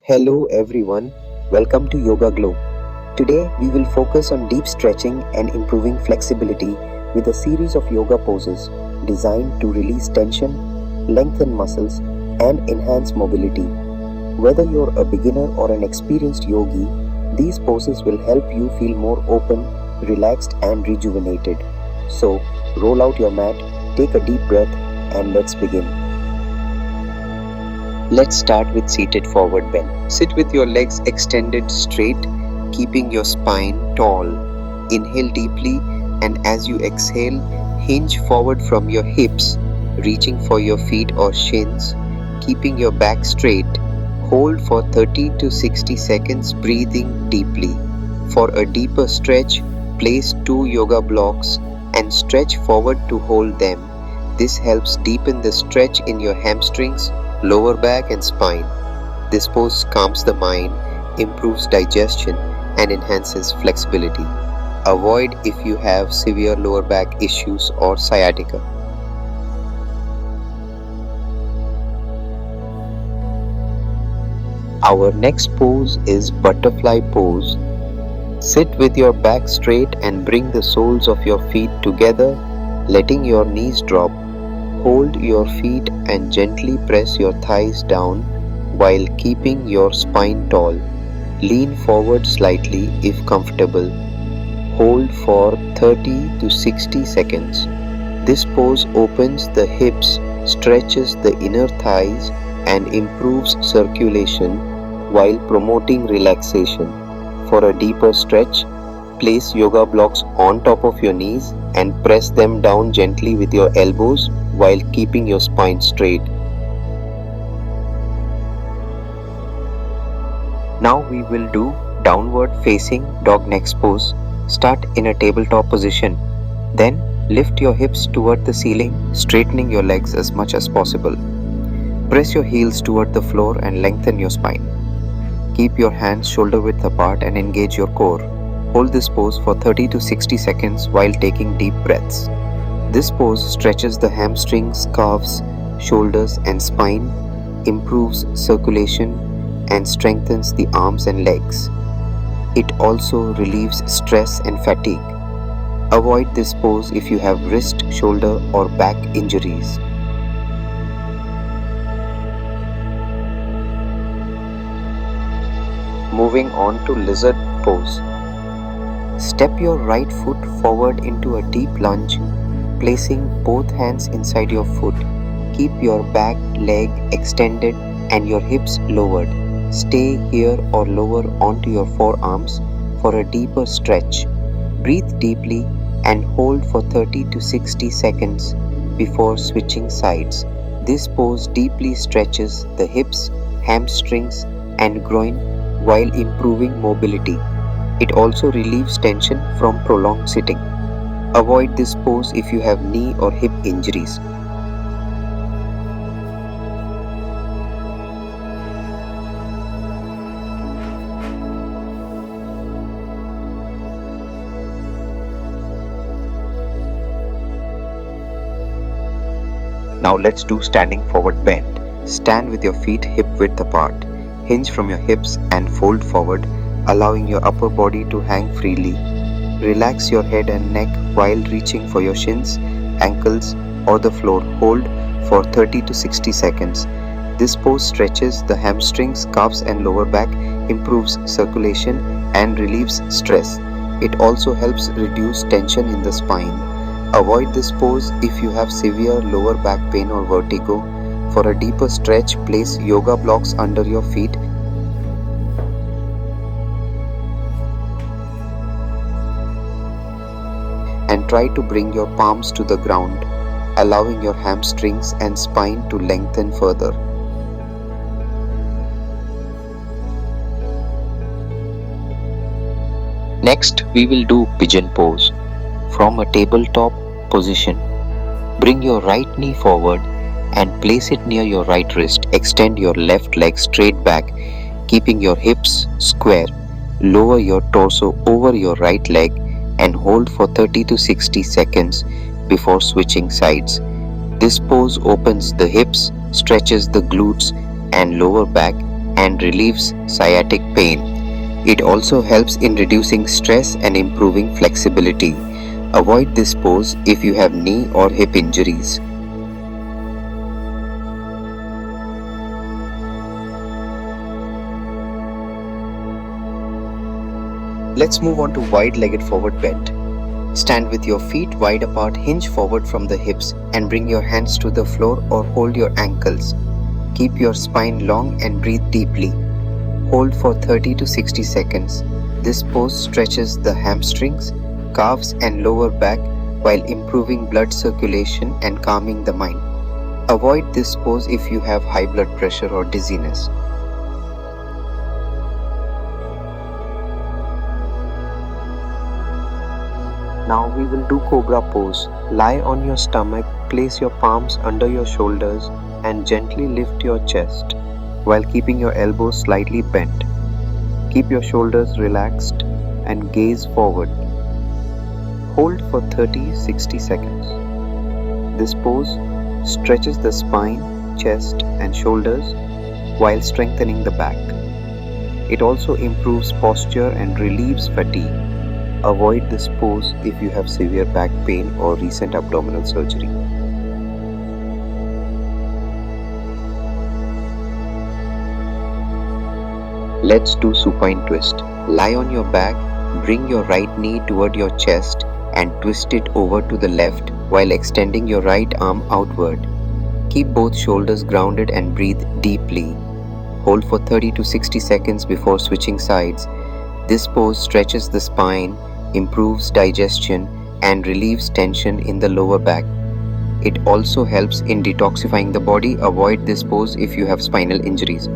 Hello everyone, welcome to Yoga Glow. Today we will focus on deep stretching and improving flexibility with a series of yoga poses designed to release tension, lengthen muscles, and enhance mobility. Whether you're a beginner or an experienced yogi, these poses will help you feel more open, relaxed, and rejuvenated. So, roll out your mat, take a deep breath, and let's begin. Let's start with seated forward bend. Sit with your legs extended straight, keeping your spine tall. Inhale deeply, and as you exhale, hinge forward from your hips, reaching for your feet or shins, keeping your back straight. Hold for 30 to 60 seconds, breathing deeply. For a deeper stretch, place 2 yoga blocks and stretch forward to hold them. This helps deepen the stretch in your hamstrings, lower back and spine. This pose calms the mind, improves digestion, and enhances flexibility. Avoid if you have severe lower back issues or sciatica. Our next pose is butterfly pose. Sit with your back straight and bring the soles of your feet together, letting your knees drop. Hold your feet and gently press your thighs down while keeping your spine tall. Lean forward slightly if comfortable. Hold for 30 to 60 seconds. This pose opens the hips, stretches the inner thighs, and improves circulation while promoting relaxation. For a deeper stretch, place yoga blocks on top of your knees and press them down gently with your elbows while keeping your spine straight. Now we will do downward facing dog neck pose. Start in a tabletop position. Then lift your hips toward the ceiling, straightening your legs as much as possible. Press your heels toward the floor and lengthen your spine. Keep your hands shoulder width apart and engage your core. Hold this pose for 30 to 60 seconds while taking deep breaths. This pose stretches the hamstrings, calves, shoulders, and spine, improves circulation, and strengthens the arms and legs. It also relieves stress and fatigue. Avoid this pose if you have wrist, shoulder, or back injuries. Moving on to lizard pose. Step your right foot forward into a deep lunge, placing both hands inside your foot. Keep your back leg extended and your hips lowered. Stay here or lower onto your forearms for a deeper stretch. Breathe deeply and hold for 30 to 60 seconds before switching sides. This pose deeply stretches the hips, hamstrings, and groin while improving mobility. It also relieves tension from prolonged sitting. Avoid this pose if you have knee or hip injuries. Now let's do standing forward bend. Stand with your feet hip width apart. Hinge from your hips and fold forward, allowing your upper body to hang freely. Relax your head and neck while reaching for your shins, ankles, or the floor. Hold for 30 to 60 seconds. This pose stretches the hamstrings, calves, and lower back, improves circulation, and relieves stress. It also helps reduce tension in the spine. Avoid this pose if you have severe lower back pain or vertigo. For a deeper stretch, place yoga blocks under your feet and try to bring your palms to the ground, allowing your hamstrings and spine to lengthen further. Next, we will do pigeon pose. From a tabletop position, bring your right knee forward and place it near your right wrist. Extend your left leg straight back, keeping your hips square. Lower your torso over your right leg and hold for 30 to 60 seconds before switching sides. This pose opens the hips, stretches the glutes and lower back, and relieves sciatic pain. It also helps in reducing stress and improving flexibility. Avoid this pose if you have knee or hip injuries. Let's move on to wide-legged forward bend. Stand with your feet wide apart, hinge forward from the hips and bring your hands to the floor or hold your ankles. Keep your spine long and breathe deeply. Hold for 30 to 60 seconds. This pose stretches the hamstrings, calves and lower back while improving blood circulation and calming the mind. Avoid this pose if you have high blood pressure or dizziness. Now we will do Cobra Pose. Lie on your stomach, place your palms under your shoulders and gently lift your chest while keeping your elbows slightly bent. Keep your shoulders relaxed and gaze forward. Hold for 30-60 seconds. This pose stretches the spine, chest and shoulders while strengthening the back. It also improves posture and relieves fatigue. Avoid this pose if you have severe back pain or recent abdominal surgery. Let's do supine twist. Lie on your back, bring your right knee toward your chest and twist it over to the left while extending your right arm outward. Keep both shoulders grounded and breathe deeply. Hold for 30 to 60 seconds before switching sides. This pose stretches the spine, improves digestion and relieves tension in the lower back. It also helps in detoxifying the body. Avoid this pose if you have spinal injuries.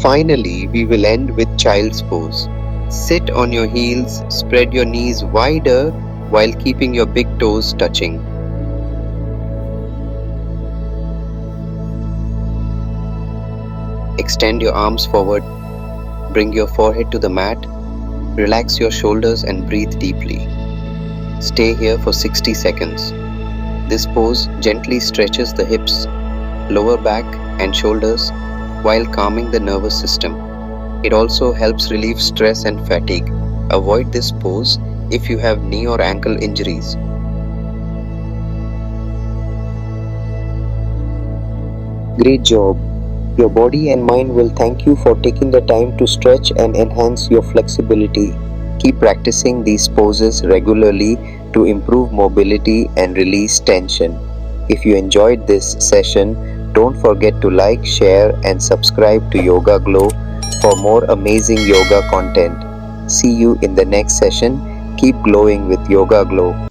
Finally, we will end with child's pose. Sit on your heels, spread your knees wider while keeping your big toes touching. Extend your arms forward, bring your forehead to the mat, relax your shoulders and breathe deeply. Stay here for 60 seconds. This pose gently stretches the hips, lower back and shoulders while calming the nervous system. It also helps relieve stress and fatigue. Avoid this pose if you have knee or ankle injuries. Great job! Your body and mind will thank you for taking the time to stretch and enhance your flexibility. Keep practicing these poses regularly to improve mobility and release tension. If you enjoyed this session, don't forget to like, share and subscribe to Yoga Glow for more amazing yoga content. See you in the next session. Keep glowing with Yoga Glow.